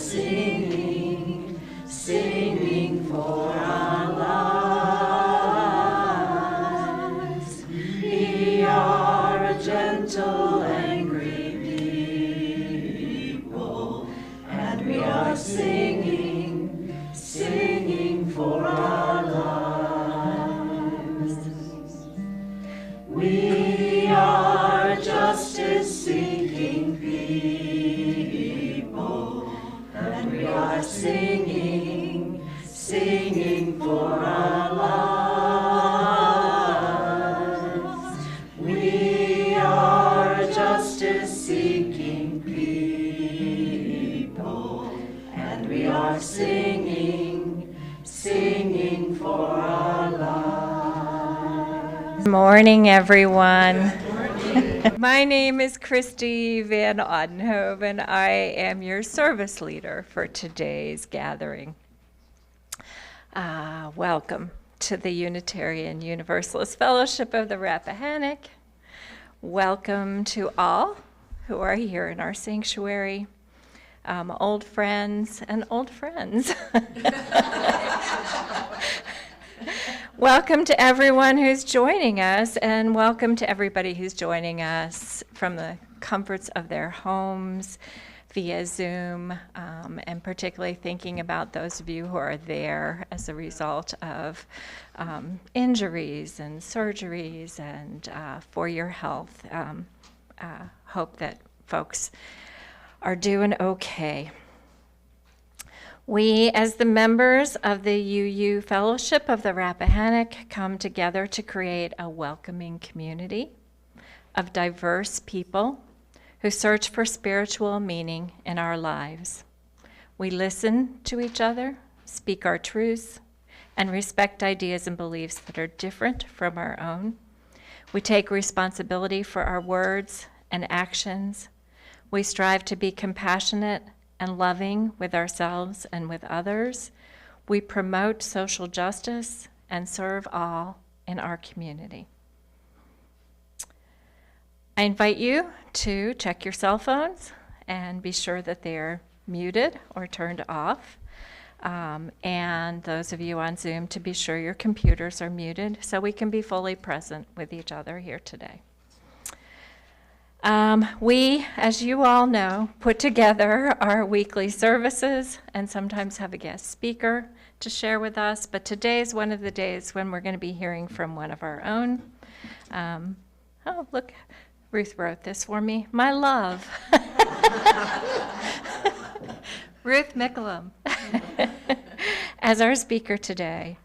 singing, singing for our lives. We are a gentle, angry people, and we are singing, singing for our lives. We are justice-seeking people, and we are singing, singing for our lives. We are justice-seeking people, and we are singing, singing for our lives. Good morning, everyone. My name is Christy Van Oudenhoven. I am your service leader for today's gathering. Welcome to the Unitarian Universalist Fellowship of the Rappahannock. Welcome to all who are here in our sanctuary, old friends and old friends. Welcome to everyone who's joining us, and welcome to everybody who's joining us from the comforts of their homes via Zoom, and particularly thinking about those of you who are there as a result of injuries and surgeries and for your health. Hope that folks are doing okay. We, as the members of the UU Fellowship of the Rappahannock, come together to create a welcoming community of diverse people who search for spiritual meaning in our lives. We listen to each other, speak our truths, and respect ideas and beliefs that are different from our own. We take responsibility for our words and actions. We strive to be compassionate and loving with ourselves and with others. We promote social justice and serve all in our community. I invite you to check your cell phones and be sure that they're muted or turned off. And those of you on Zoom, to be sure your computers are muted so we can be fully present with each other here today. We, as you all know, put together our weekly services and sometimes have a guest speaker to share with us, but today is one of the days when we're going to be hearing from one of our own. Oh, look, Ruth wrote this for me. My love. Ruth Micklem as our speaker today.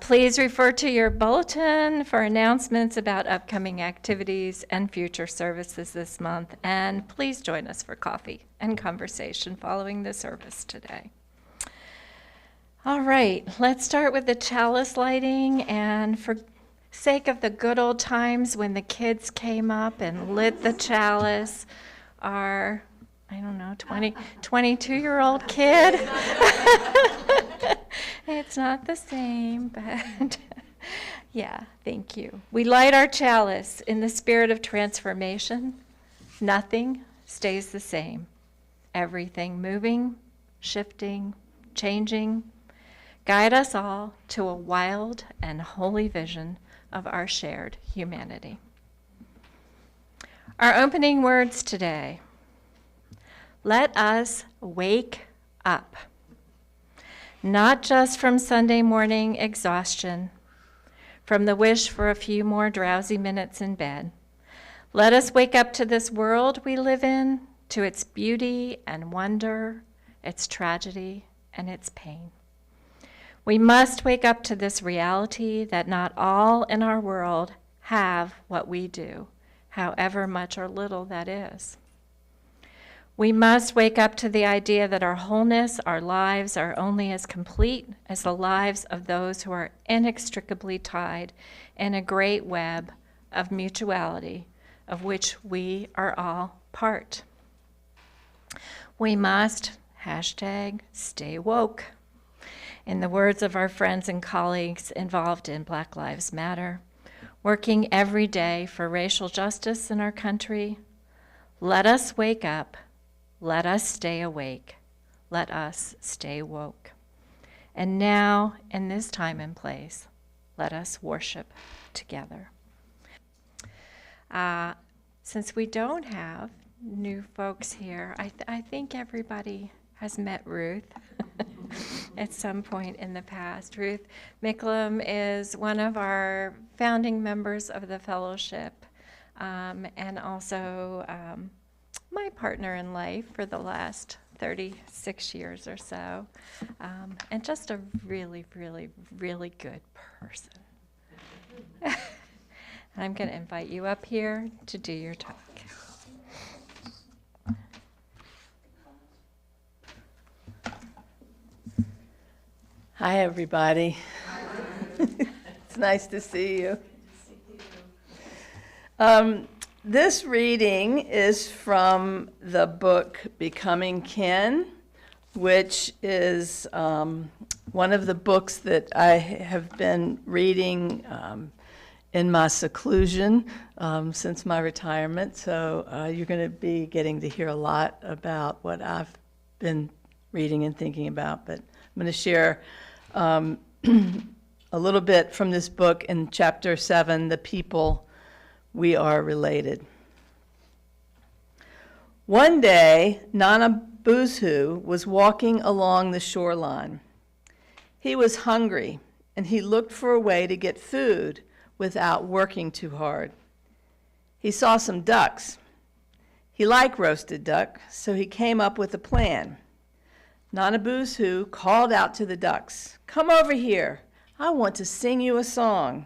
Please refer to your bulletin for announcements about upcoming activities and future services this month, and please join us for coffee and conversation following the service today. All right, let's start with the chalice lighting, and for sake of the good old times when the kids came up and lit the chalice, our, 22-year-old kid. It's not the same, but yeah, thank you. We light our chalice in the spirit of transformation. Nothing stays the same. Everything moving, shifting, changing. Guide us all to a wild and holy vision of our shared humanity. Our opening words today. Let us wake up. Not just from Sunday morning exhaustion, from the wish for a few more drowsy minutes in bed. Let us wake up to this world we live in, to its beauty and wonder, its tragedy and its pain. We must wake up to this reality that not all in our world have what we do, however much or little that is. We must wake up to the idea that our wholeness, our lives, are only as complete as the lives of those who are inextricably tied in a great web of mutuality of which we are all part. We must, #stay woke. In the words of our friends and colleagues involved in Black Lives Matter, working every day for racial justice in our country, let us wake up. Let us stay awake. let us stay woke. And now, in this time and place, let us worship together. Since we don't have new folks here, I think everybody has met Ruth at some point in the past. Ruth Micklem is one of our founding members of the fellowship, and also my partner in life for the last 36 years or so, and just a really, really, really good person. I'm going to invite you up here to do your talk. Hi, everybody. It's nice to see you. This reading is from the book Becoming Kin, which is one of the books that I have been reading in my seclusion since my retirement. So you're going to be getting to hear a lot about what I've been reading and thinking about. But I'm going to share a little bit from this book in chapter 7, The People We Are Related. One day, Nana Boozhoo was walking along the shoreline. He was hungry, and he looked for a way to get food without working too hard. He saw some ducks. He liked roasted duck, so he came up with a plan. Nana Boozhoo called out to the ducks, "Come over here. I want to sing you a song."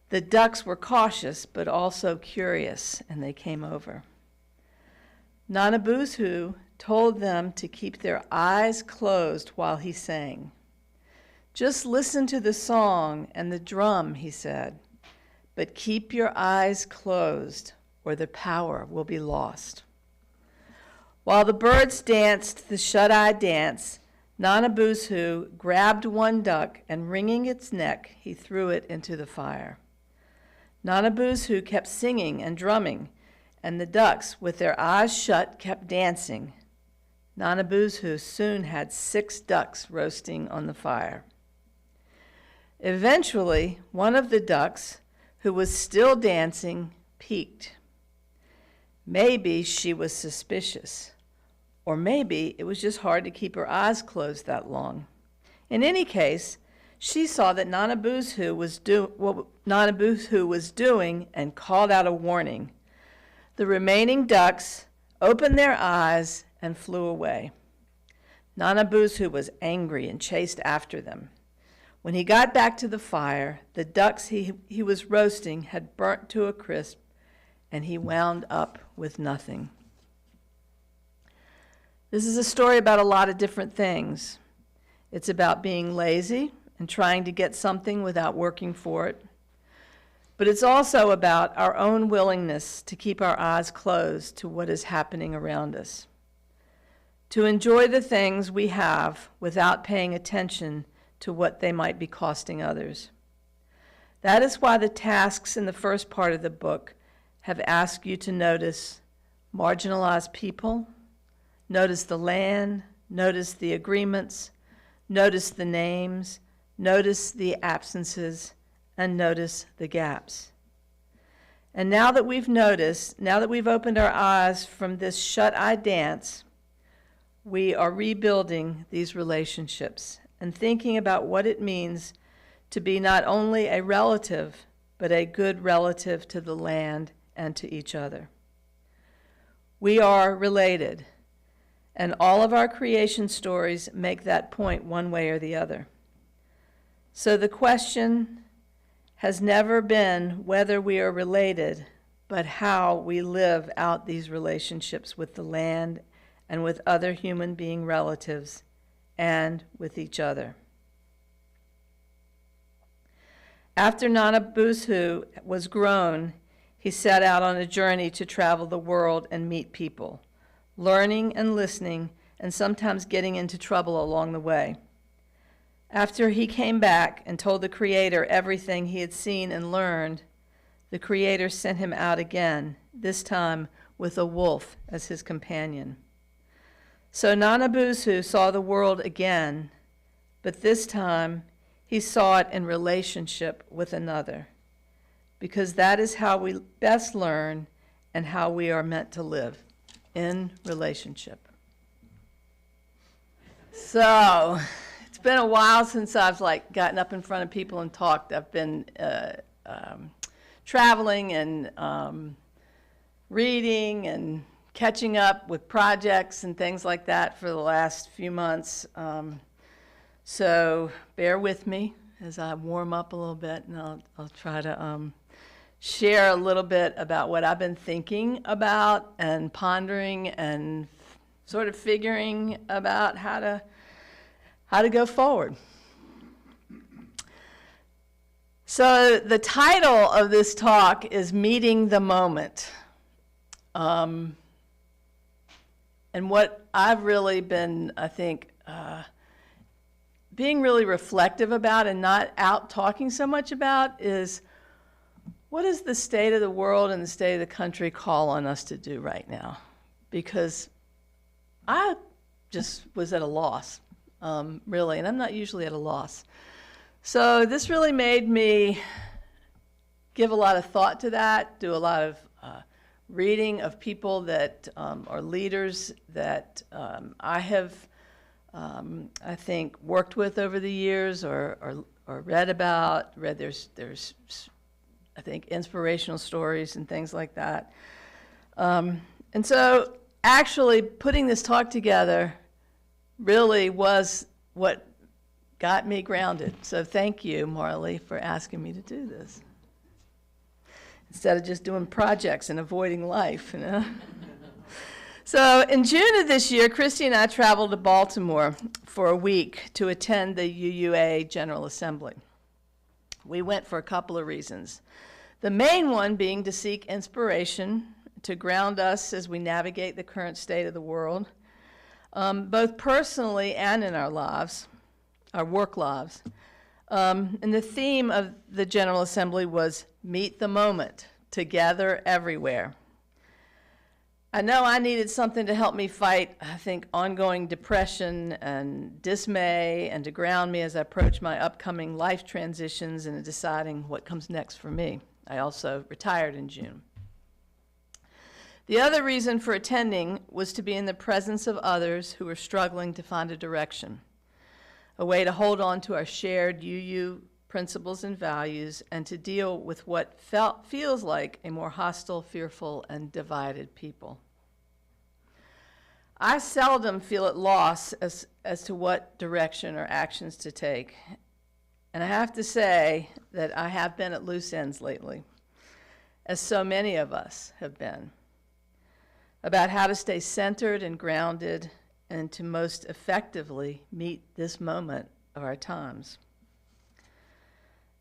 The ducks were cautious, but also curious, and they came over. Nana Boozhoo told them to keep their eyes closed while he sang. "Just listen to the song and the drum," he said, "but keep your eyes closed, or the power will be lost." While the birds danced the shut-eye dance, Nana Boozhoo grabbed one duck and, wringing its neck, he threw it into the fire. Nana Boozhoo kept singing and drumming, and the ducks, with their eyes shut, kept dancing. Nana Boozhoo soon had 6 ducks roasting on the fire. Eventually, one of the ducks, who was still dancing, peeked. Maybe she was suspicious, or maybe it was just hard to keep her eyes closed that long. In any case, she saw that Nana Boozhoo was doing and called out a warning. The remaining ducks opened their eyes and flew away. Nana Boozhoo was angry and chased after them. When he got back to the fire, the ducks he was roasting had burnt to a crisp, and he wound up with nothing. This is a story about a lot of different things. It's about being lazy and trying to get something without working for it. But it's also about our own willingness to keep our eyes closed to what is happening around us, to enjoy the things we have without paying attention to what they might be costing others. That is why the tasks in the first part of the book have asked you to notice marginalized people, notice the land, notice the agreements, notice the names, notice the absences, and notice the gaps. And now that we've noticed, now that we've opened our eyes from this shut-eye dance, we are rebuilding these relationships and thinking about what it means to be not only a relative, but a good relative to the land and to each other. We are related, and all of our creation stories make that point one way or the other. So the question has never been whether we are related, but how we live out these relationships with the land and with other human being relatives and with each other. After Nana Boozhoo was grown, he set out on a journey to travel the world and meet people, learning and listening, and sometimes getting into trouble along the way. After he came back and told the Creator everything he had seen and learned, the Creator sent him out again, this time with a wolf as his companion. So Nanabusu saw the world again, but this time he saw it in relationship with another, because that is how we best learn and how we are meant to live, in relationship. So it's been a while since I've gotten up in front of people and talked. I've been traveling and reading and catching up with projects and things like that for the last few months. So bear with me as I warm up a little bit, and I'll try to share a little bit about what I've been thinking about and pondering and sort of figuring about how to go forward. So the title of this talk is Meeting the Moment. And what I've really been, I think, being really reflective about and not out talking so much about is, what does the state of the world and the state of the country call on us to do right now? Because I just was at a loss, really, and I'm not usually at a loss. So this really made me give a lot of thought to that, do a lot of reading of people that are leaders that I have, I think, worked with over the years or read about. There's I think, inspirational stories and things like that. And so actually putting this talk together really was what got me grounded. So thank you, Marley, for asking me to do this, instead of just doing projects and avoiding life, you know. So in June of this year, Christy and I traveled to Baltimore for a week to attend the UUA General Assembly. We went for a couple of reasons. The main one being to seek inspiration, to ground us as we navigate the current state of the world, both personally and in our lives, our work lives. And the theme of the General Assembly was Meet the Moment, Together Everywhere. I know I needed something to help me fight, I think, ongoing depression and dismay, and to ground me as I approach my upcoming life transitions and deciding what comes next for me. I also retired in June. The other reason for attending was to be in the presence of others who were struggling to find a direction, a way to hold on to our shared UU principles and values, and to deal with what feels like a more hostile, fearful, and divided people. I seldom feel at loss as to what direction or actions to take. And I have to say that I have been at loose ends lately, as so many of us have been, about how to stay centered and grounded and to most effectively meet this moment of our times.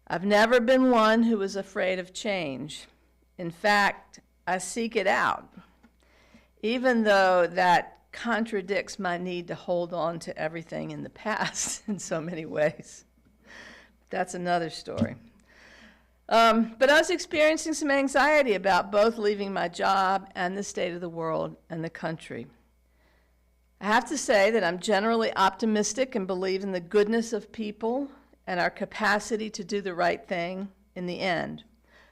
I've never been one who was afraid of change. In fact, I seek it out, even though that contradicts my need to hold on to everything in the past in so many ways. That's another story. But I was experiencing some anxiety about both leaving my job and the state of the world and the country. I have to say that I'm generally optimistic and believe in the goodness of people and our capacity to do the right thing in the end.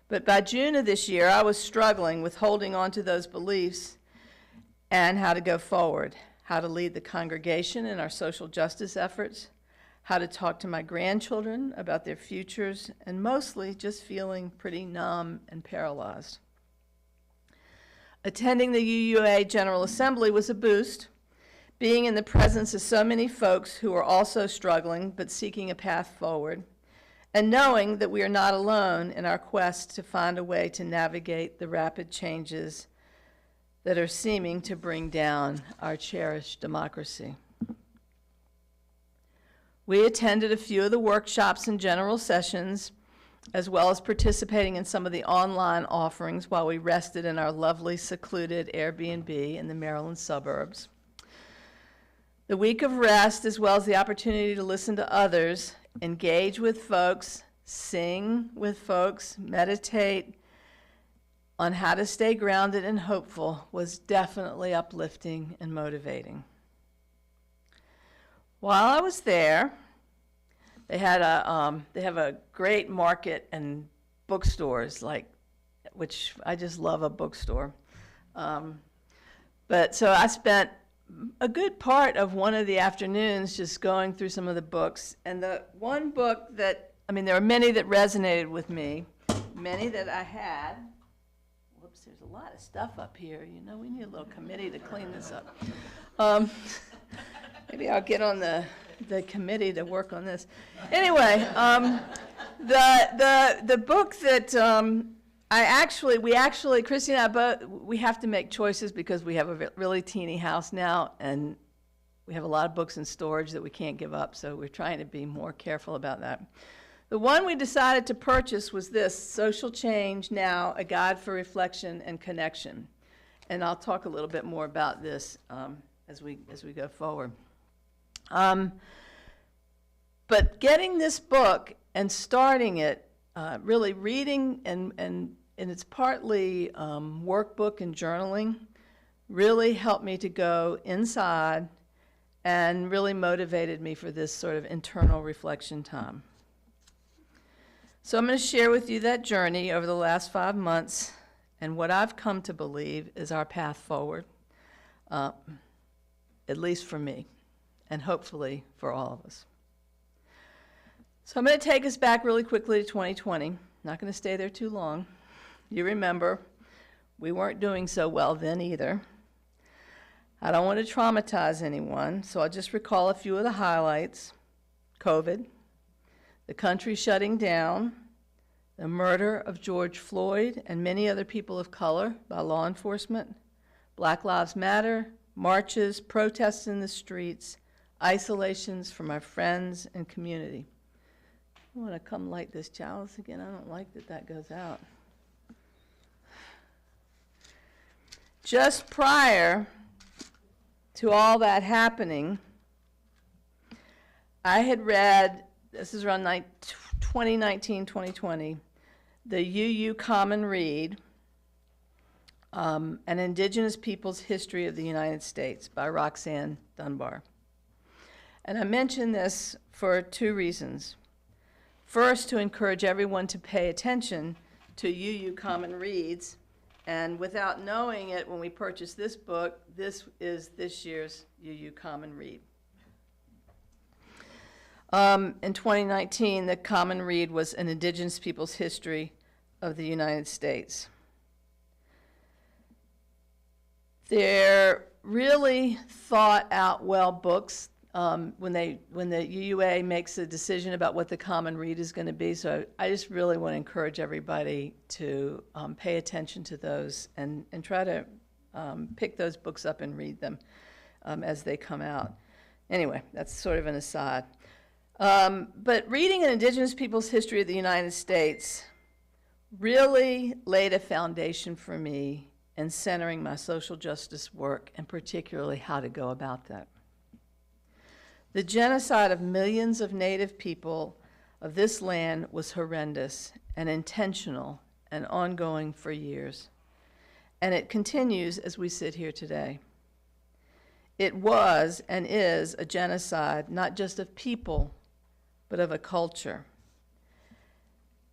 But by June of this year, I was struggling with holding on to those beliefs and how to go forward, how to lead the congregation in our social justice efforts, how to talk to my grandchildren about their futures, and mostly just feeling pretty numb and paralyzed. Attending the UUA General Assembly was a boost. Being in the presence of so many folks who are also struggling but seeking a path forward, and knowing that we are not alone in our quest to find a way to navigate the rapid changes that are seeming to bring down our cherished democracy. We attended a few of the workshops and general sessions, as well as participating in some of the online offerings while we rested in our lovely secluded Airbnb in the Maryland suburbs. The week of rest, as well as the opportunity to listen to others, engage with folks, sing with folks, meditate on how to stay grounded and hopeful, was definitely uplifting and motivating. While I was there, they have a great market and bookstores, which I just love a bookstore. But so I spent a good part of one of the afternoons just going through some of the books. And the one book that, there were many that resonated with me, many that I had. Whoops, there's a lot of stuff up here. We need a little committee to clean this up. Maybe I'll get on the committee to work on this. Anyway, the book that Christy and I both, we have to make choices because we have a really teeny house now, and we have a lot of books in storage that we can't give up, so we're trying to be more careful about that. The one we decided to purchase was this, Social Change Now, A Guide for Reflection and Connection. And I'll talk a little bit more about this as we go forward. But getting this book and starting it, really reading, and it's partly workbook and journaling, really helped me to go inside and really motivated me for this sort of internal reflection time. So I'm going to share with you that journey over the last 5 months and what I've come to believe is our path forward, at least for me, and hopefully for all of us. So I'm going to take us back really quickly to 2020. Not going to stay there too long. You remember, we weren't doing so well then either. I don't want to traumatize anyone, so I'll just recall a few of the highlights. COVID, the country shutting down, the murder of George Floyd and many other people of color by law enforcement, Black Lives Matter, marches, protests in the streets, isolations from our friends and community. I want to come light this chalice again. I don't like that goes out. Just prior to all that happening, I had read, this is around 2019, 2020, the UU Common Read, An Indigenous People's History of the United States by Roxanne Dunbar. And I mention this for 2 reasons. First, to encourage everyone to pay attention to UU Common Reads, and without knowing it, when we purchased this book, this is this year's UU Common Read. In 2019, the Common Read was An Indigenous People's History of the United States. They're really thought out well books when the UUA makes a decision about what the Common Read is going to be. So I just really want to encourage everybody to pay attention to those and try to pick those books up and read them as they come out. Anyway, that's sort of an aside. But reading An Indigenous People's History of the United States really laid a foundation for me in centering my social justice work, and particularly how to go about that. The genocide of millions of Native people of this land was horrendous and intentional and ongoing for years. And it continues as we sit here today. It was and is a genocide, not just of people, but of a culture.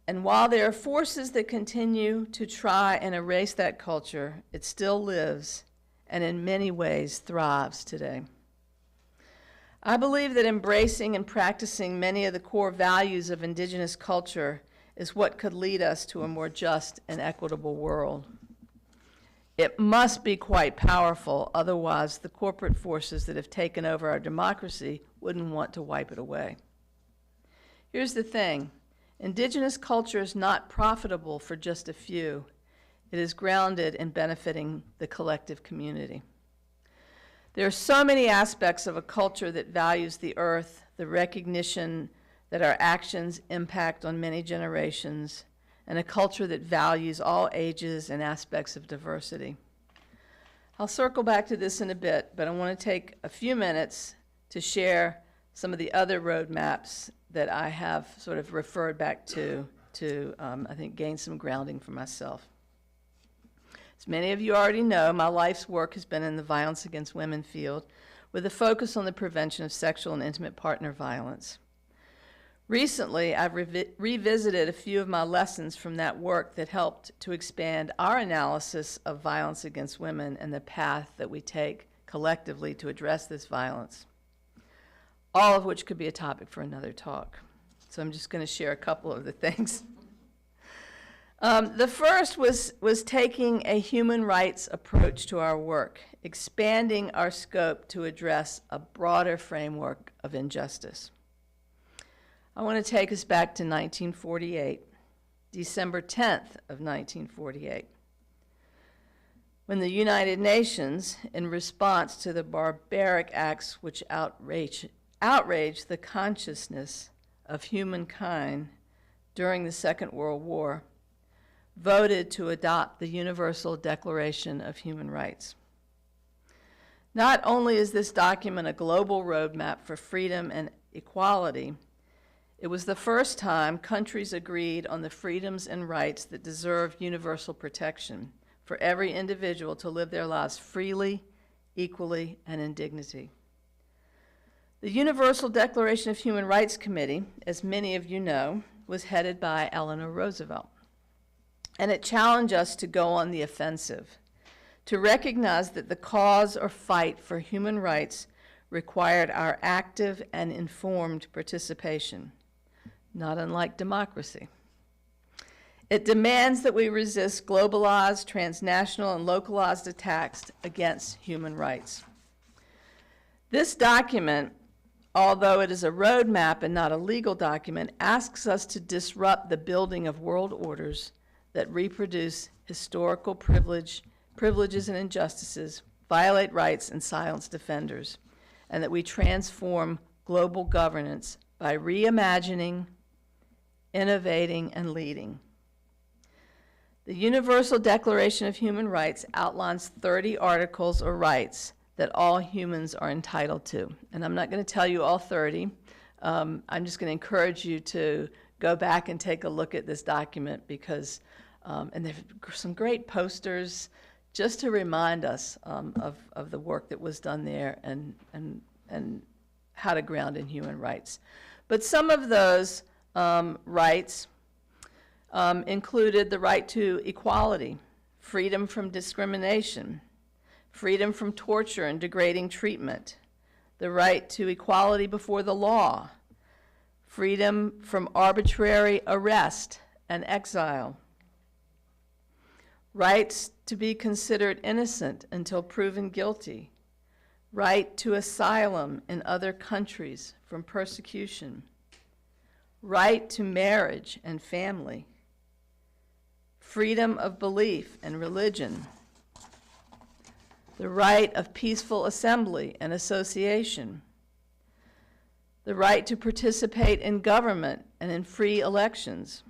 And while there are forces that continue to try and erase that culture, it still lives and in many ways thrives today. I believe that embracing and practicing many of the core values of Indigenous culture is what could lead us to a more just and equitable world. It must be quite powerful, otherwise the corporate forces that have taken over our democracy wouldn't want to wipe it away. Here's the thing. Indigenous culture is not profitable for just a few. It is grounded in benefiting the collective community. There are so many aspects of a culture that values the earth, the recognition that our actions impact on many generations, and a culture that values all ages and aspects of diversity. I'll circle back to this in a bit, but I want to take a few minutes to share some of the other roadmaps that I have sort of referred back to I think, gain some grounding for myself. As many of you already know, my life's work has been in the violence against women field, with a focus on the prevention of sexual and intimate partner violence. Recently, I've revisited a few of my lessons from that work that helped to expand our analysis of violence against women and the path that we take collectively to address this violence, all of which could be a topic for another talk. So I'm just going to share a couple of the things. The first was taking a human rights approach to our work, expanding our scope to address a broader framework of injustice. I want to take us back to 1948, December 10th of 1948, when the United Nations, in response to the barbaric acts which outraged the consciousness of humankind during the Second World War, voted to adopt the Universal Declaration of Human Rights. Not only is this document a global roadmap for freedom and equality, it was the first time countries agreed on the freedoms and rights that deserve universal protection for every individual to live their lives freely, equally, and in dignity. The Universal Declaration of Human Rights Committee, as many of you know, was headed by Eleanor Roosevelt. And it challenged us to go on the offensive, to recognize that the cause or fight for human rights required our active and informed participation, not unlike democracy. It demands that we resist globalized, transnational, and localized attacks against human rights. This document, although it is a roadmap and not a legal document, asks us to disrupt the building of world orders that reproduce historical privileges and injustices, violate rights, and silence defenders, and that we transform global governance by reimagining, innovating, and leading. The Universal Declaration of Human Rights outlines 30 articles or rights that all humans are entitled to. And I'm not going to tell you all 30. I'm just going to encourage you to go back and take a look at this document because, and there's some great posters just to remind us of the work that was done there and how to ground in human rights. But some of those rights included the right to equality, freedom from discrimination, freedom from torture and degrading treatment, the right to equality before the law, freedom from arbitrary arrest and exile, rights to be considered innocent until proven guilty, right to asylum in other countries from persecution, right to marriage and family, freedom of belief and religion, the right of peaceful assembly and association, the right to participate in government and in free elections,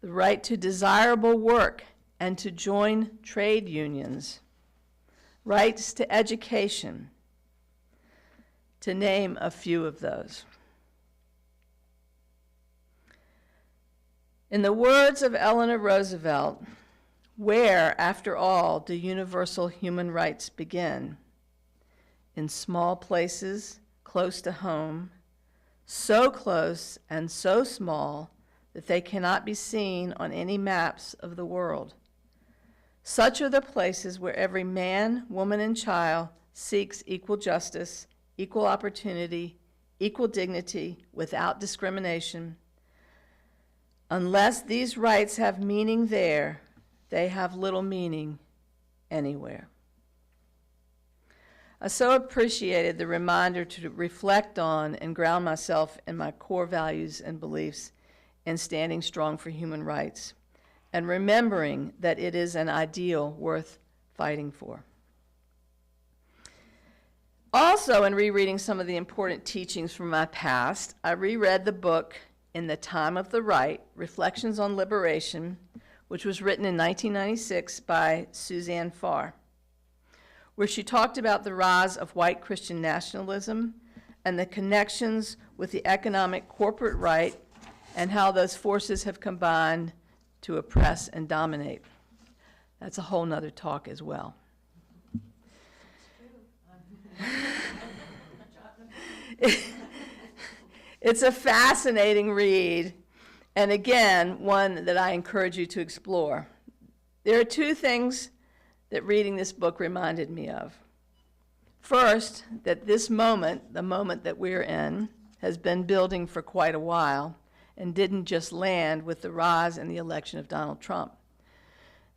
the right to desirable work and to join trade unions, rights to education, to name a few of those. In the words of Eleanor Roosevelt, where, after all, do universal human rights begin? In small places, close to home, so close and so small that they cannot be seen on any maps of the world. Such are the places where every man, woman, and child seeks equal justice, equal opportunity, equal dignity, without discrimination. Unless these rights have meaning there, they have little meaning anywhere. I so appreciated the reminder to reflect on and ground myself in my core values and beliefs in standing strong for human rights, and remembering that it is an ideal worth fighting for. Also, in rereading some of the important teachings from my past, I reread the book In the Time of the Right, Reflections on Liberation, which was written in 1996 by Suzanne Farr, where she talked about the rise of white Christian nationalism and the connections with the economic corporate right and how those forces have combined to oppress and dominate. That's a whole nother talk as well. It's a fascinating read, and again, one that I encourage you to explore. There are two things that reading this book reminded me of. First, that this moment, the moment that we're in, has been building for quite a while and didn't just land with the rise and the election of Donald Trump.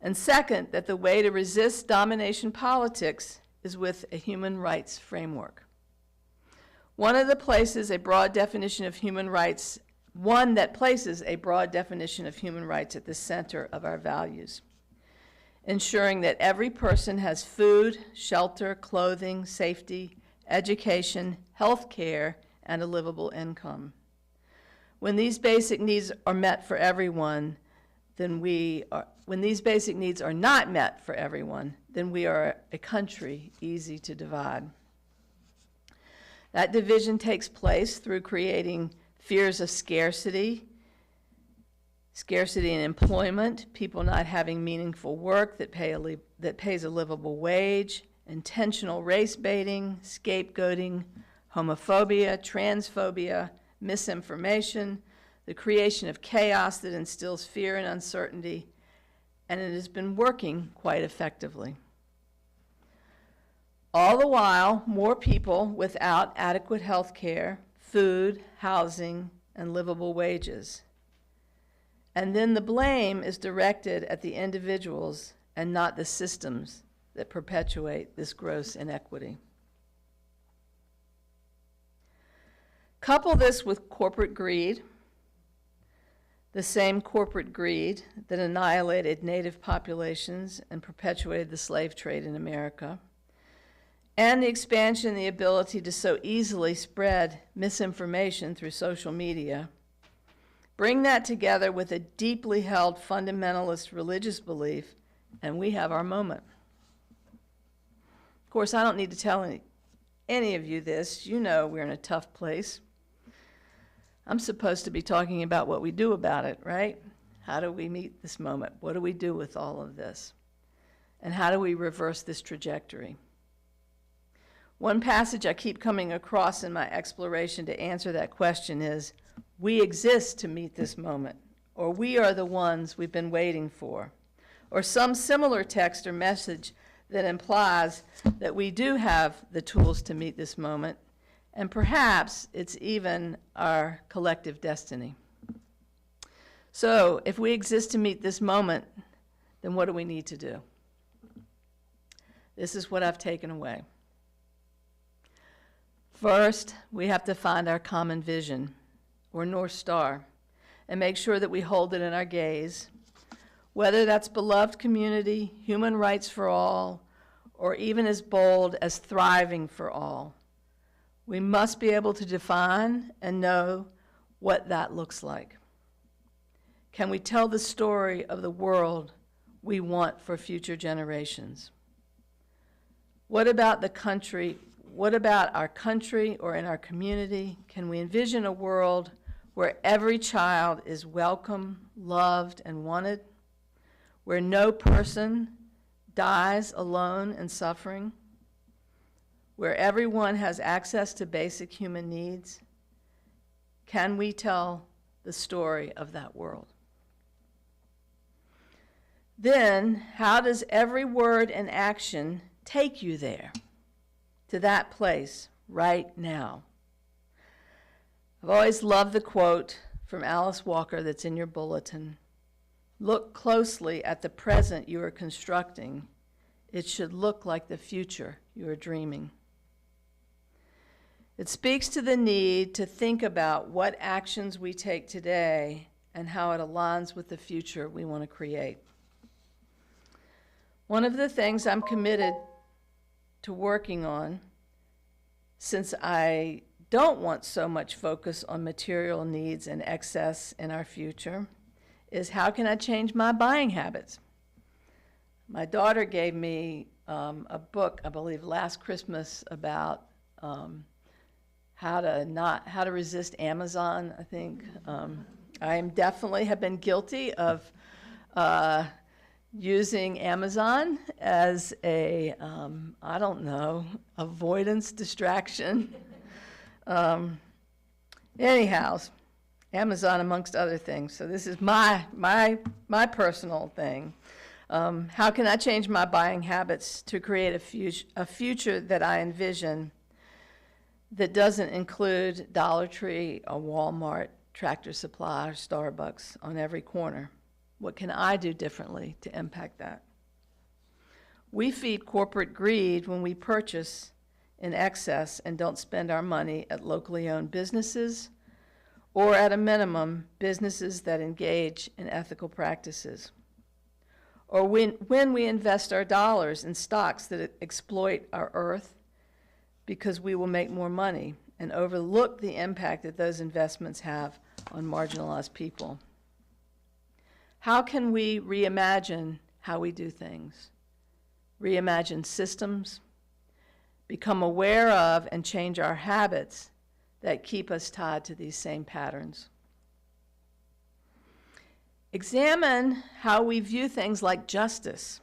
And second, that the way to resist domination politics is with a human rights framework. One that places a broad definition of human rights at the center of our values, ensuring that every person has food, shelter, clothing, safety, education, health care, and a livable income. When these basic needs are met for everyone, when these basic needs are not met for everyone, then we are a country easy to divide. That division takes place through creating fears of scarcity in employment, people not having meaningful work that pays a livable wage, intentional race baiting, scapegoating, homophobia, transphobia, misinformation, the creation of chaos that instills fear and uncertainty, and it has been working quite effectively. All the while, more people without adequate health care, food, housing, and livable wages. And then the blame is directed at the individuals and not the systems that perpetuate this gross inequity. Couple this with corporate greed, the same corporate greed that annihilated native populations and perpetuated the slave trade in America, and the expansion and the ability to so easily spread misinformation through social media. Bring that together with a deeply held fundamentalist religious belief, and we have our moment. Of course, I don't need to tell any of you this. You know we're in a tough place. I'm supposed to be talking about what we do about it, right? How do we meet this moment? What do we do with all of this? And how do we reverse this trajectory? One passage I keep coming across in my exploration to answer that question is, we exist to meet this moment, or we are the ones we've been waiting for, or some similar text or message that implies that we do have the tools to meet this moment, and perhaps it's even our collective destiny. So if we exist to meet this moment, then what do we need to do? This is what I've taken away. First, we have to find our common vision, or North Star, and make sure that we hold it in our gaze, whether that's beloved community, human rights for all, or even as bold as thriving for all. We must be able to define and know what that looks like. Can we tell the story of the world we want for future generations? What about the country? What about our country or in our community? Can we envision a world where every child is welcome, loved, and wanted? Where no person dies alone and suffering? Where everyone has access to basic human needs? Can we tell the story of that world? Then, how does every word and action take you there, to that place, right now? I've always loved the quote from Alice Walker that's in your bulletin. Look closely at the present you are constructing. It should look like the future you are dreaming. It speaks to the need to think about what actions we take today and how it aligns with the future we want to create. One of the things I'm committed to working on, since I don't want so much focus on material needs and excess in our future, is how can I change my buying habits? My daughter gave me a book, I believe last Christmas, about how to resist Amazon, I think. I definitely have been guilty of using Amazon as a, I don't know, avoidance distraction. Anyhow, Amazon amongst other things. So this is my personal thing. How can I change my buying habits to create a future that I envision that doesn't include Dollar Tree or Walmart, Tractor Supply, or Starbucks on every corner? What can I do differently to impact that? We feed corporate greed when we purchase in excess and don't spend our money at locally owned businesses, or at a minimum, businesses that engage in ethical practices. Or when we invest our dollars in stocks that exploit our earth because we will make more money and overlook the impact that those investments have on marginalized people. How can we reimagine how we do things? Reimagine systems, become aware of and change our habits that keep us tied to these same patterns. Examine how we view things like justice.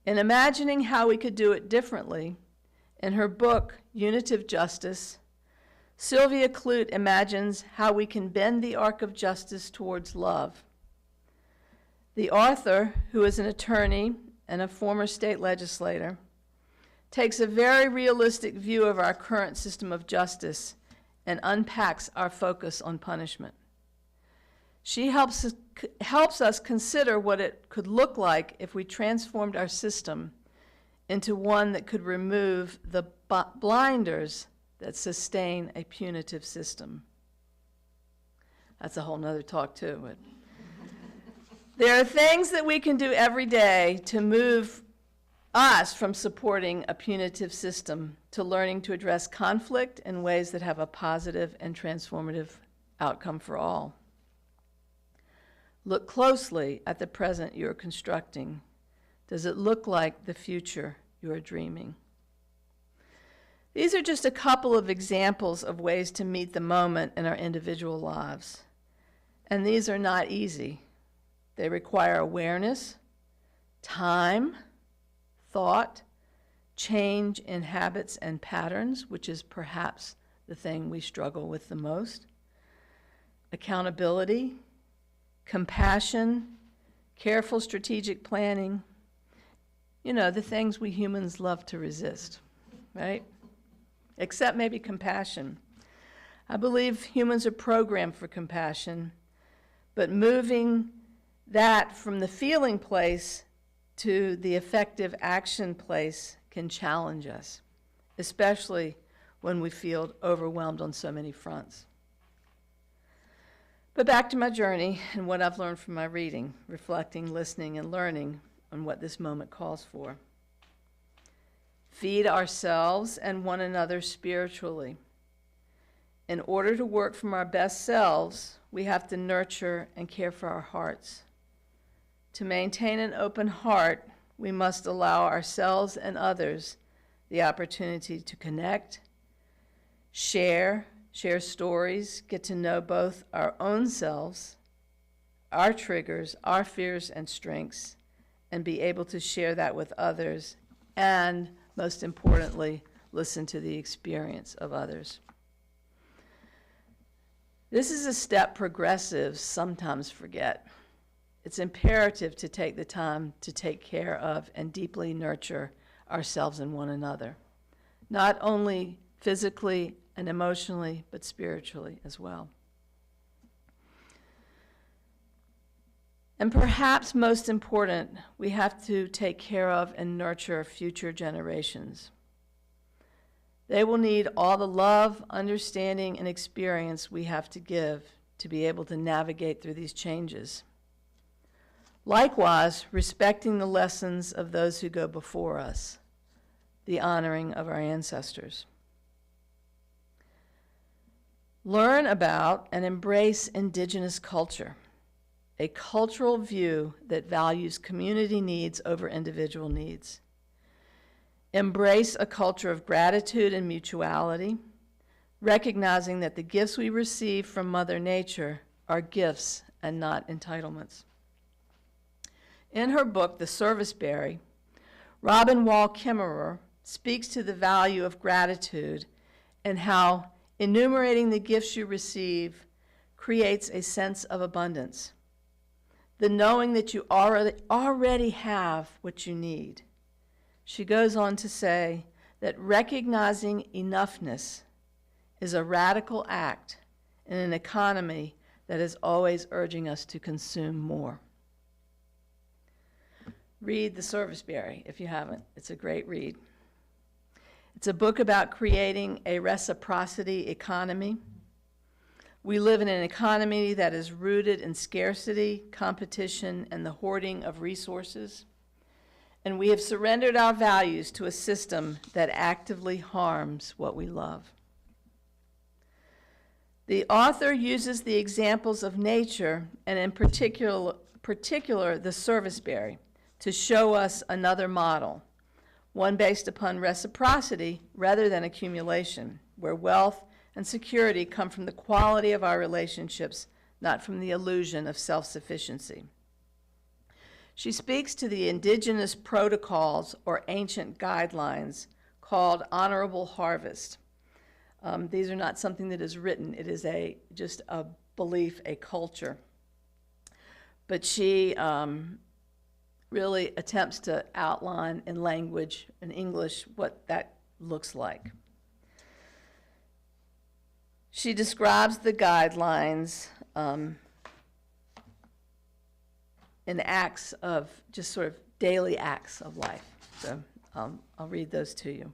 In imagining how we could do it differently, in her book, Unitive Justice, Sylvia Clute imagines how we can bend the arc of justice towards love. The author, who is an attorney and a former state legislator, takes a very realistic view of our current system of justice and unpacks our focus on punishment. She helps us consider what it could look like if we transformed our system into one that could remove the blinders that sustain a punitive system. That's a whole nother talk too. But there are things that we can do every day to move us from supporting a punitive system to learning to address conflict in ways that have a positive and transformative outcome for all. Look closely at the present you are constructing. Does it look like the future you are dreaming? These are just a couple of examples of ways to meet the moment in our individual lives. And these are not easy. They require awareness, time, thought, change in habits and patterns, which is perhaps the thing we struggle with the most, accountability, compassion, careful strategic planning, the things we humans love to resist, right? Except maybe compassion. I believe humans are programmed for compassion, but moving that from the feeling place to the effective action place can challenge us, especially when we feel overwhelmed on so many fronts. But back to my journey and what I've learned from my reading, reflecting, listening, and learning on what this moment calls for. Feed ourselves and one another spiritually. In order to work from our best selves, we have to nurture and care for our hearts. To maintain an open heart, we must allow ourselves and others the opportunity to connect, share stories, get to know both our own selves, our triggers, our fears and strengths, and be able to share that with others, and most importantly, listen to the experience of others. This is a step progressives sometimes forget. It's imperative to take the time to take care of and deeply nurture ourselves and one another, not only physically and emotionally, but spiritually as well. And perhaps most important, we have to take care of and nurture future generations. They will need all the love, understanding, and experience we have to give to be able to navigate through these changes. Likewise, respecting the lessons of those who go before us, the honoring of our ancestors. Learn about and embrace indigenous culture, a cultural view that values community needs over individual needs. Embrace a culture of gratitude and mutuality, recognizing that the gifts we receive from Mother Nature are gifts and not entitlements. In her book, The Serviceberry, Robin Wall Kimmerer speaks to the value of gratitude and how enumerating the gifts you receive creates a sense of abundance. The knowing that you already have what you need. She goes on to say that recognizing enoughness is a radical act in an economy that is always urging us to consume more. Read The Serviceberry if you haven't. It's a great read. It's a book about creating a reciprocity economy. We live in an economy that is rooted in scarcity, competition, and the hoarding of resources. And we have surrendered our values to a system that actively harms what we love. The author uses the examples of nature, and in particular the serviceberry, to show us another model, one based upon reciprocity rather than accumulation, where wealth and security come from the quality of our relationships, not from the illusion of self-sufficiency. She speaks to the indigenous protocols or ancient guidelines called honorable harvest. These are not something that is written. It is just a belief, a culture. But she really attempts to outline in language, in English, what that looks like. She describes the guidelines in acts of just sort of daily acts of life. So I'll read those to you.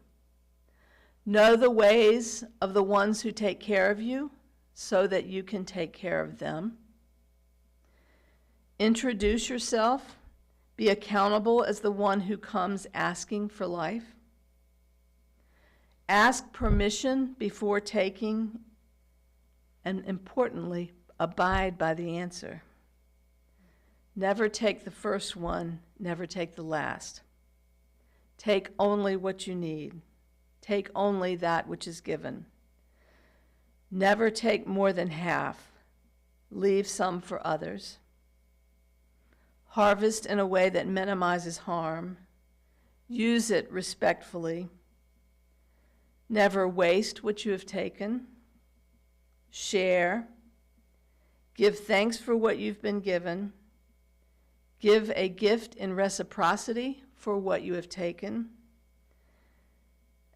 Know the ways of the ones who take care of you so that you can take care of them. Introduce yourself. Be accountable as the one who comes asking for life. Ask permission before taking, and importantly, abide by the answer. Never take the first one, never take the last. Take only what you need. Take only that which is given. Never take more than half. Leave some for others. Harvest in a way that minimizes harm. Use it respectfully. Never waste what you have taken. Share. Give thanks for what you've been given. Give a gift in reciprocity for what you have taken.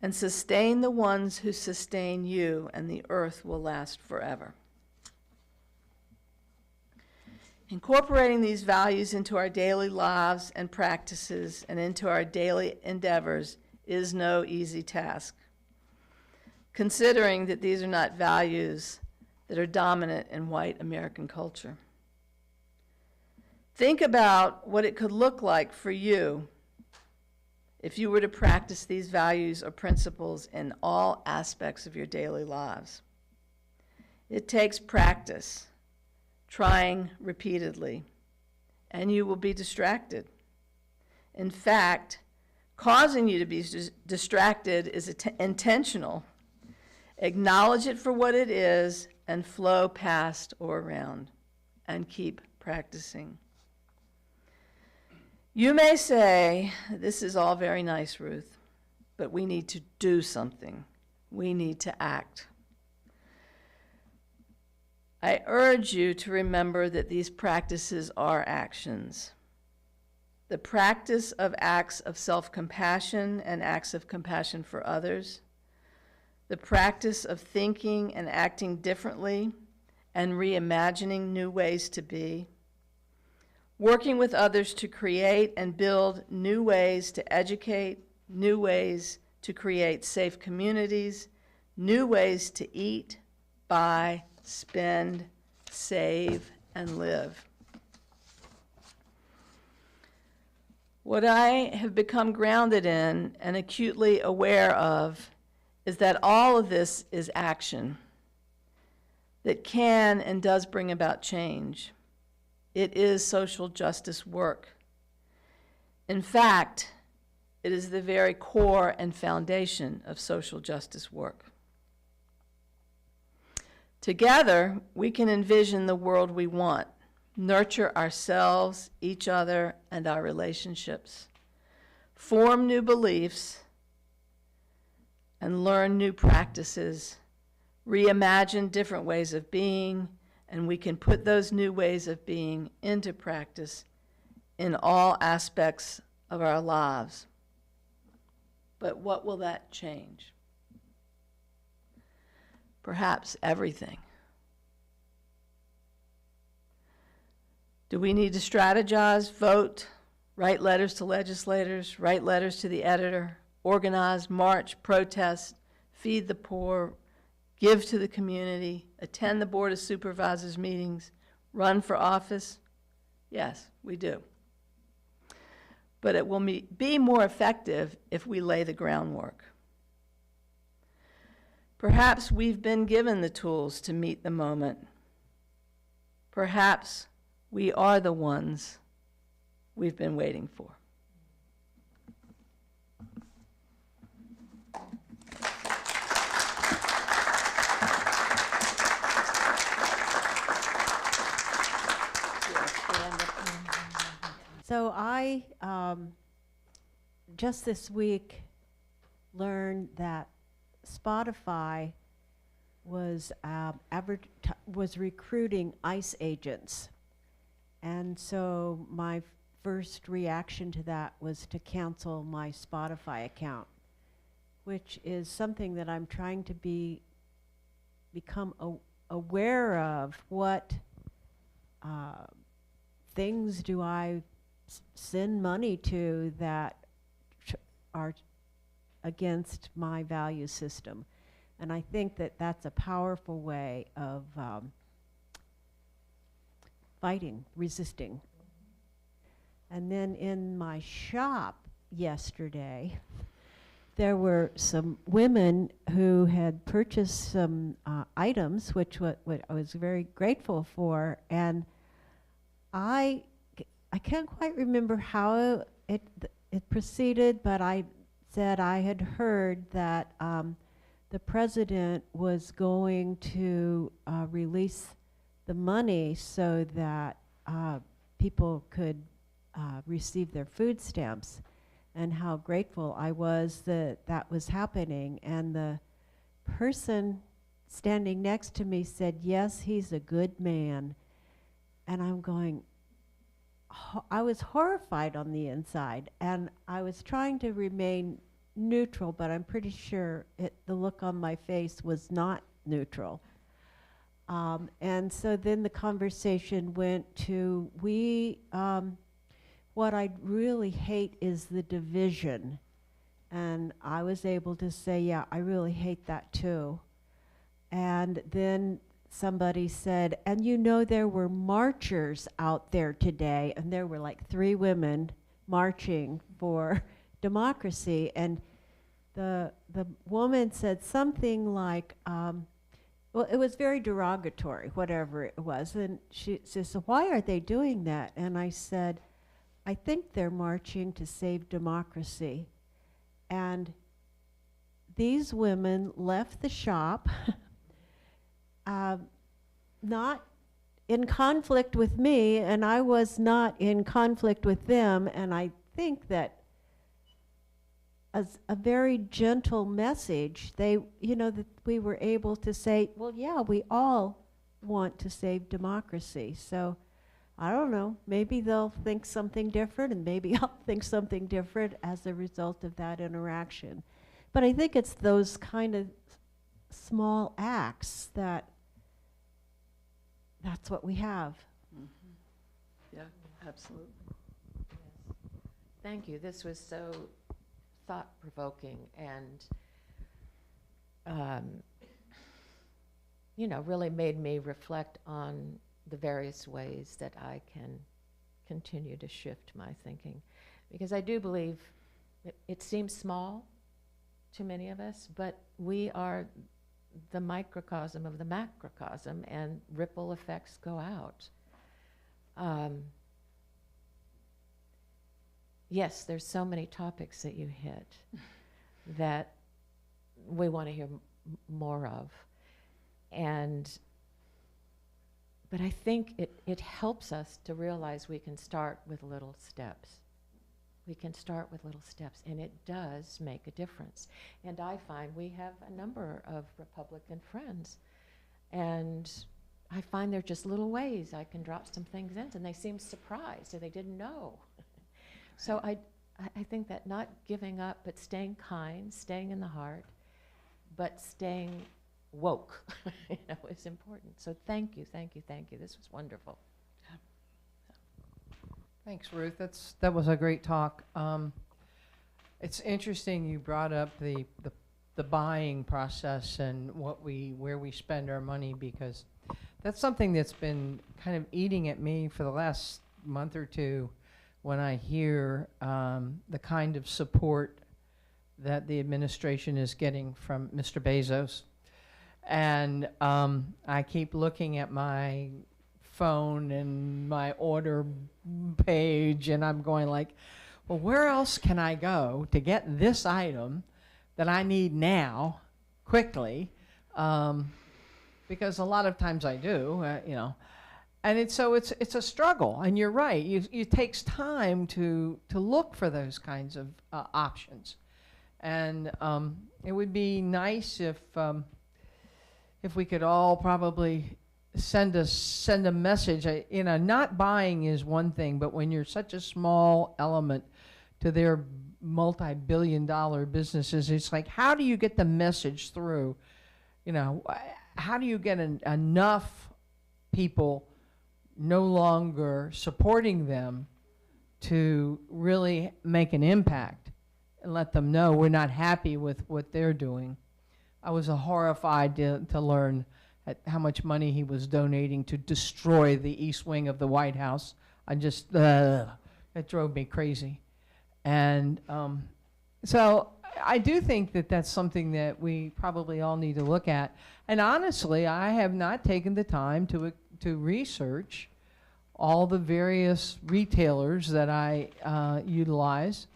And sustain the ones who sustain you, and the earth will last forever. Incorporating these values into our daily lives and practices and into our daily endeavors is no easy task, considering that these are not values that are dominant in white American culture. Think about what it could look like for you if you were to practice these values or principles in all aspects of your daily lives. It takes practice, trying repeatedly, and you will be distracted. In fact, causing you to be distracted is intentional. Acknowledge it for what it is and flow past or around, and keep practicing. You may say, this is all very nice, Ruth, but we need to do something. We need to act. I urge you to remember that these practices are actions. The practice of acts of self-compassion and acts of compassion for others. The practice of thinking and acting differently and reimagining new ways to be. Working with others to create and build new ways to educate, new ways to create safe communities, new ways to eat, buy, spend, save, and live. What I have become grounded in and acutely aware of is that all of this is action that can and does bring about change. It is social justice work. In fact, it is the very core and foundation of social justice work. Together, we can envision the world we want, nurture ourselves, each other, and our relationships, form new beliefs, and learn new practices, reimagine different ways of being, and we can put those new ways of being into practice in all aspects of our lives. But what will that change? Perhaps everything. Do we need to strategize, vote, write letters to legislators, write letters to the editor, organize, march, protest, feed the poor, give to the community, attend the Board of Supervisors meetings, run for office? Yes, we do. But it will be more effective if we lay the groundwork. Perhaps we've been given the tools to meet the moment. Perhaps we are the ones we've been waiting for. So I just this week learned that Spotify was recruiting ICE agents, and so my first reaction to that was to cancel my Spotify account, which is something that I'm trying to become aware of. What things do I send money to that are against my value system? And I think that that's a powerful way of fighting, resisting. And then in my shop yesterday, there were some women who had purchased some items, which what I was very grateful for, and I can't quite remember how it proceeded, but I said I had heard that the president was going to release the money so that people could receive their food stamps, and how grateful I was that that was happening. And the person standing next to me said, "Yes, he's a good man." And I'm going, I was horrified on the inside, and I was trying to remain neutral, but I'm pretty sure the look on my face was not neutral. And so then the conversation went to, what I really hate is the division. And I was able to say, yeah, I really hate that too. And then somebody said, and you know, there were marchers out there today, and there were like 3 women marching for democracy. And the woman said something like, well, it was very derogatory, whatever it was. And she says, so why are they doing that? And I said, I think they're marching to save democracy. And these women left the shop, not in conflict with me, and I was not in conflict with them. And I think that as a very gentle message, that we were able to say, well, yeah, we all want to save democracy. So I don't know, maybe they'll think something different, and maybe I'll think something different as a result of that interaction. But I think it's those kind of small acts that's what we have. Mm-hmm. Yeah, absolutely. Yes. Thank you. This was so thought-provoking and, really made me reflect on the various ways that I can continue to shift my thinking. Because I do believe it seems small to many of us, but we are the microcosm of the macrocosm, and ripple effects go out. Yes, there's so many topics that you hit that we want to hear more of. But I think it helps us to realize we can start with little steps. We can start with little steps, and it does make a difference. And I find we have a number of Republican friends, and I find they're just little ways I can drop some things in, and they seem surprised, or they didn't know. So I think that not giving up, but staying kind, staying in the heart, but staying woke, is important. So thank you, thank you, thank you. This was wonderful. Thanks, Ruth. That was a great talk. It's interesting you brought up the buying process and where we spend our money, because that's something that's been kind of eating at me for the last month or two when I hear the kind of support that the administration is getting from Mr. Bezos. And I keep looking at my phone and my order page, and I'm going like, well, where else can I go to get this item that I need now, quickly? Because a lot of times I do, and it's a struggle. And you're right, it takes time to look for those kinds of options. And it would be nice if we could all probably send a message. Not buying is one thing, but when you're such a small element to their multi-billion-dollar businesses, it's like, how do you get the message through? How do you get enough people no longer supporting them to really make an impact and let them know we're not happy with what they're doing? I was horrified to learn at how much money he was donating to destroy the East Wing of the White House. It drove me crazy. And so I do think that that's something that we probably all need to look at. And honestly, I have not taken the time to research all the various retailers that I utilize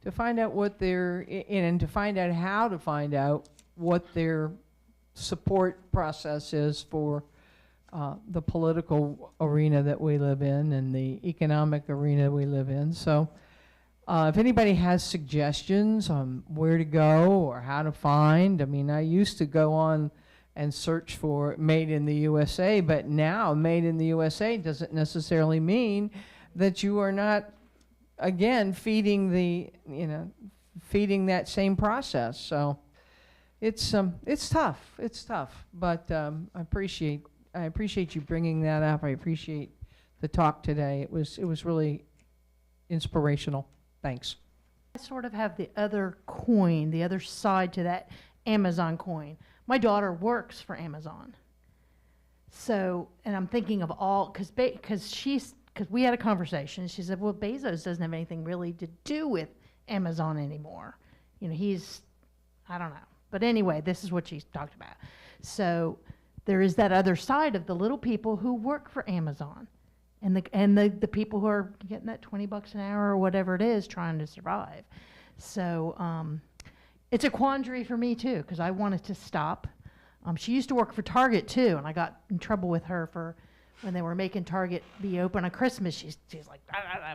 to find out what they're in, and to find out how to find out what their support process is for the political arena that we live in and the economic arena we live in. So if anybody has suggestions on where to go or how to find, I used to go on and search for Made in the USA, but now Made in the USA doesn't necessarily mean that you are not, again, feeding that same process. So it's tough. It's tough, but I appreciate you bringing that up. I appreciate the talk today. It was really inspirational. Thanks. I sort of have the other coin, the other side to that Amazon coin. My daughter works for Amazon. So, and I'm thinking of all, because we had a conversation. She said, well, Bezos doesn't have anything really to do with Amazon anymore. I don't know. But anyway, this is what she talked about. So there is that other side of the little people who work for Amazon, and the people who are getting that $20 an hour or whatever it is trying to survive. So it's a quandary for me too, because I wanted to stop. She used to work for Target too, and I got in trouble with her for when they were making Target be open on Christmas. She's like,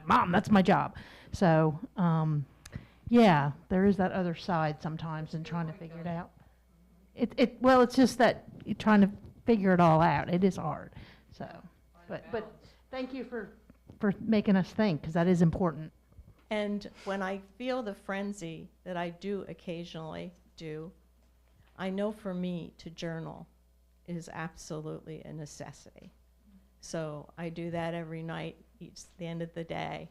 Mom, that's my job. So yeah, there is that other side sometimes in trying to figure it out. Well, it's just that you're trying to figure it all out. It is hard. So, but thank you for making us think, because that is important. And when I feel the frenzy that I do occasionally do, I know for me to journal is absolutely a necessity. So I do that every night, the end of the day,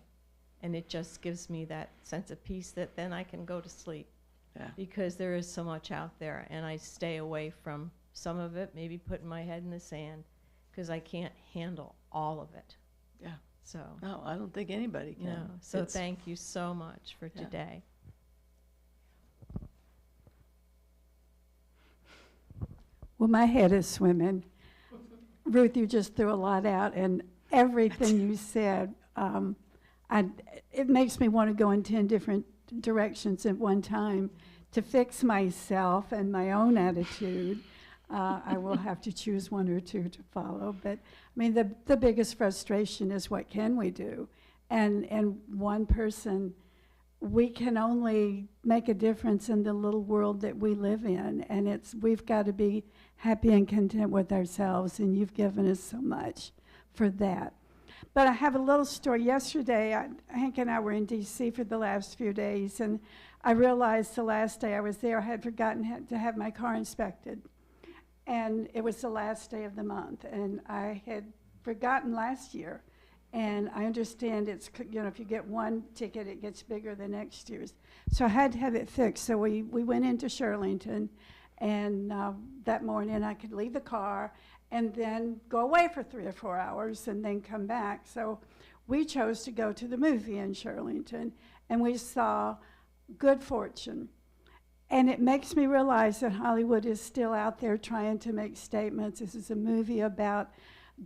and it just gives me that sense of peace that then I can go to sleep. Yeah. Because there is so much out there, and I stay away from some of it, maybe putting my head in the sand, because I can't handle all of it. Yeah. So. No, I don't think anybody can. No. So thank you so much for today. Well, my head is swimming. Ruth, you just threw a lot out, and everything you said, it makes me want to go in 10 different directions at one time to fix myself and my own attitude. I will have to choose one or two to follow. But I mean, the biggest frustration is what can we do? And one person, we can only make a difference in the little world that we live in. And we've got to be happy and content with ourselves. And you've given us so much for that. But I have a little story. Yesterday, Hank and I were in D.C. for the last few days, and I realized the last day I was there, I had forgotten to have my car inspected. And it was the last day of the month, and I had forgotten last year. And I understand it's, if you get one ticket, it gets bigger the next year's. So I had to have it fixed. So we went into Shirlington, and that morning I could leave the car and then go away for 3 or 4 hours and then come back. So we chose to go to the movie in Shirlington, and we saw Good Fortune. And it makes me realize that Hollywood is still out there trying to make statements. This is a movie about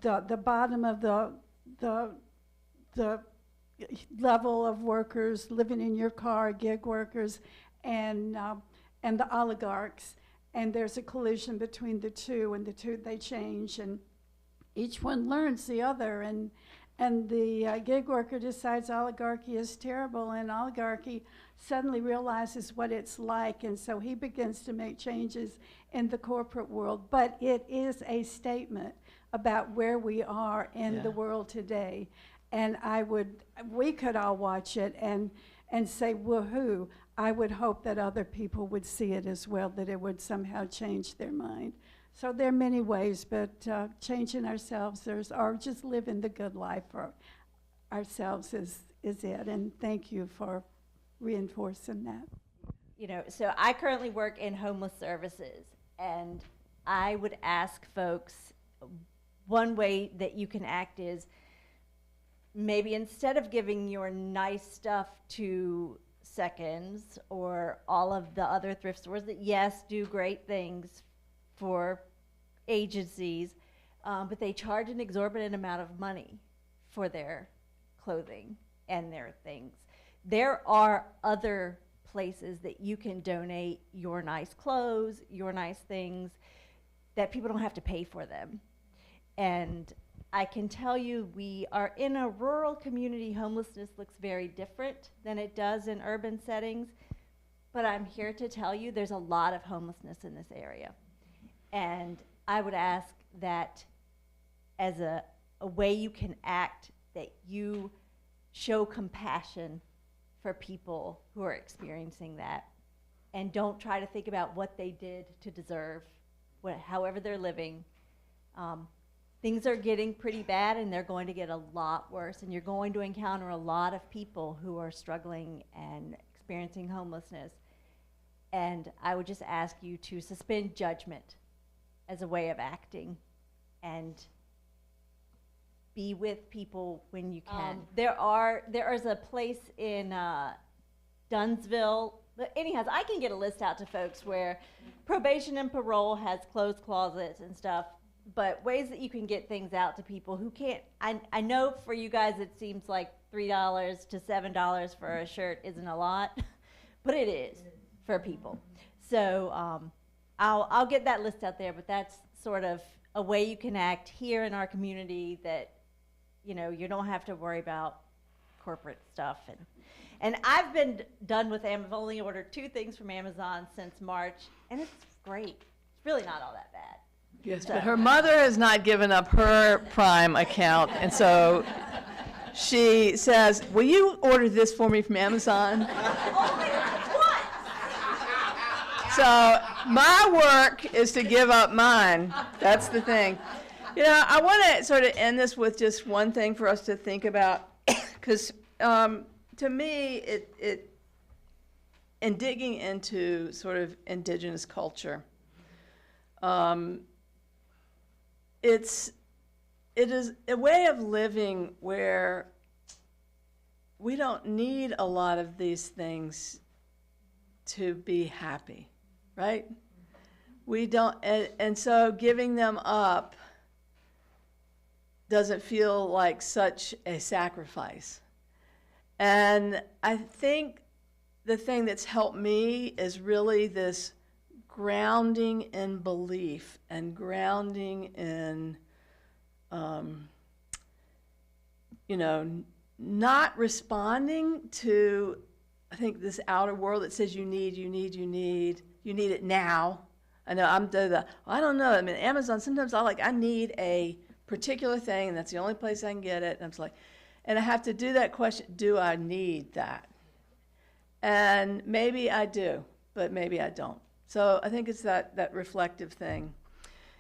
the bottom of the level of workers living in your car, gig workers, and the oligarchs. And there's a collision between the two, and they change, and each one learns the other. And the gig worker decides oligarchy is terrible, and oligarchy suddenly realizes what it's like, and so he begins to make changes in the corporate world. But it is a statement about where we are in the world today. And we could all watch it and say, woohoo. I would hope that other people would see it as well, that it would somehow change their mind. So there are many ways, but changing ourselves, or just living the good life for ourselves is it. And thank you for reinforcing that. So I currently work in homeless services, and I would ask folks, one way that you can act is maybe instead of giving your nice stuff to Seconds or all of the other thrift stores that, yes, do great things for agencies, but they charge an exorbitant amount of money for their clothing and their things. There are other places that you can donate your nice clothes, your nice things, that people don't have to pay for them. And I can tell you, we are in a rural community. Homelessness looks very different than it does in urban settings. But I'm here to tell you there's a lot of homelessness in this area. And I would ask that as a way you can act, that you show compassion for people who are experiencing that. And don't try to think about what they did to deserve however they're living. Things are getting pretty bad, and they're going to get a lot worse, and you're going to encounter a lot of people who are struggling and experiencing homelessness. And I would just ask you to suspend judgment as a way of acting and be with people when you can. There is a place in Dunsville. But anyhow, I can get a list out to folks where probation and parole has closed closets and stuff. But ways that you can get things out to people who can't. I know for you guys it seems like $3 to $7 for a shirt isn't a lot, but it is for people. So I'll get that list out there, but that's sort of a way you can act here in our community that you don't have to worry about corporate stuff. And I've been done with Amazon. I've only ordered 2 things from Amazon since March, and it's great. It's really not all that bad. Yes, but her mother has not given up her Prime account, and so she says, will you order this for me from Amazon? Only once! So my work is to give up mine. That's the thing. I want to sort of end this with just one thing for us to think about, because to me, in digging into sort of indigenous culture, it is a way of living where we don't need a lot of these things to be happy, right? We don't, and so giving them up doesn't feel like such a sacrifice. And I think the thing that's helped me is really this grounding in belief and grounding in, not responding to, I think, this outer world that says you need it now. I know I don't know. I mean, Amazon, sometimes I need a particular thing, and that's the only place I can get it. And I'm just like, and I have to do that question, do I need that? And maybe I do, but maybe I don't. So I think it's that reflective thing.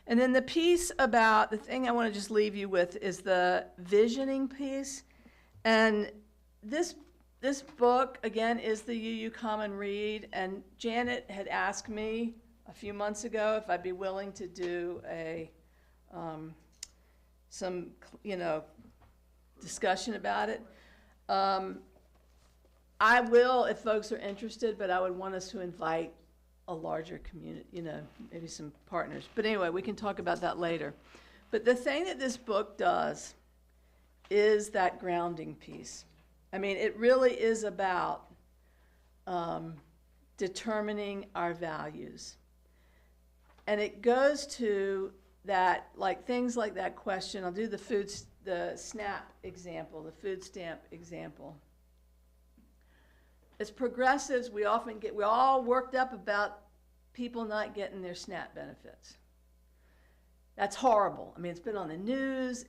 And then the piece about, the thing I want to just leave you with is the visioning piece. And this book, again, is the UU Common Read. And Janet had asked me a few months ago if I'd be willing to do some discussion about it. I will if folks are interested, but I would want us to invite a larger community, maybe some partners. But anyway, we can talk about that later. But the thing that this book does is that grounding piece. I mean, it really is about determining our values. And it goes to that, like things like that question. I'll do the SNAP example, the food stamp example. As progressives, we're all worked up about people not getting their SNAP benefits. That's horrible. I mean, it's been on the news,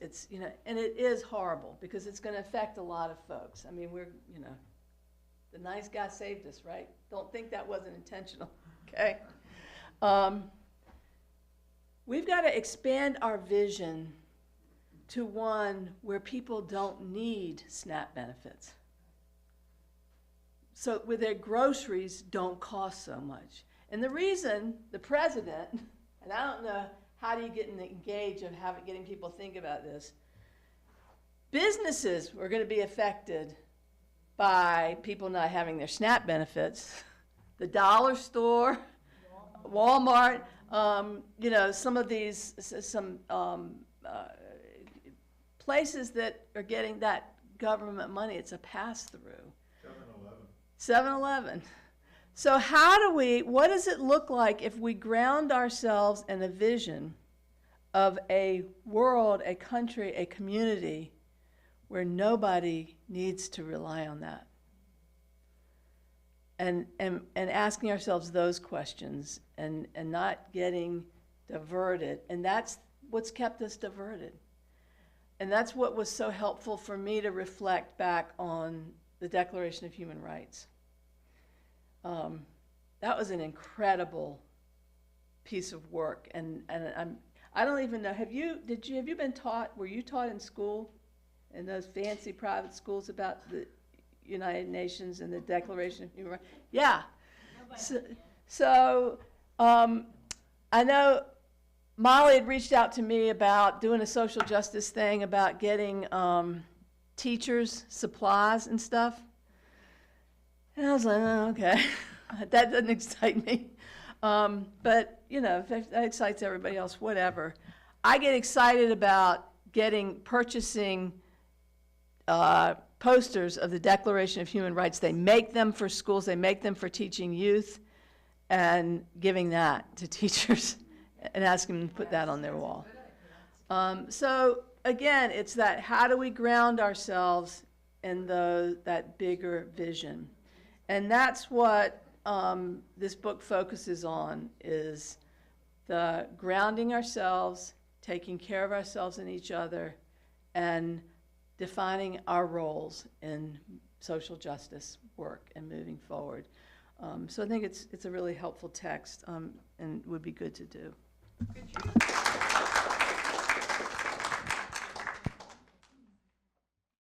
and it is horrible because it's going to affect a lot of folks. I mean, the nice guy saved us, right? Don't think that wasn't intentional, okay? We've got to expand our vision to one where people don't need SNAP benefits. So where their groceries don't cost so much. And the reason the president, and I don't know how do you get in the engage of getting people to think about this, businesses were going to be affected by people not having their SNAP benefits. The dollar store, Walmart, some of these, places that are getting that government money, it's a pass-through. 7-Eleven. So what does it look like if we ground ourselves in a vision of a world, a country, a community where nobody needs to rely on that? And asking ourselves those questions and not getting diverted. And that's what's kept us diverted. And that's what was so helpful for me to reflect back on the Declaration of Human Rights. That was an incredible piece of work, and I don't even know. Have you been taught? Were you taught in school, in those fancy private schools, about the United Nations and the Declaration of Human Rights? Yeah. So I know Molly had reached out to me about doing a social justice thing about getting teachers supplies and stuff. And I was like, oh, okay, that doesn't excite me. But, if that excites everybody else, whatever. I get excited about purchasing posters of the Declaration of Human Rights. They make them for schools. They make them for teaching youth and giving that to teachers and asking them to put that on their wall. So, again, it's that how do we ground ourselves in that bigger vision? And that's what this book focuses on, is the grounding ourselves, taking care of ourselves and each other, and defining our roles in social justice work and moving forward. So I think it's a really helpful text and would be good to do. Good job.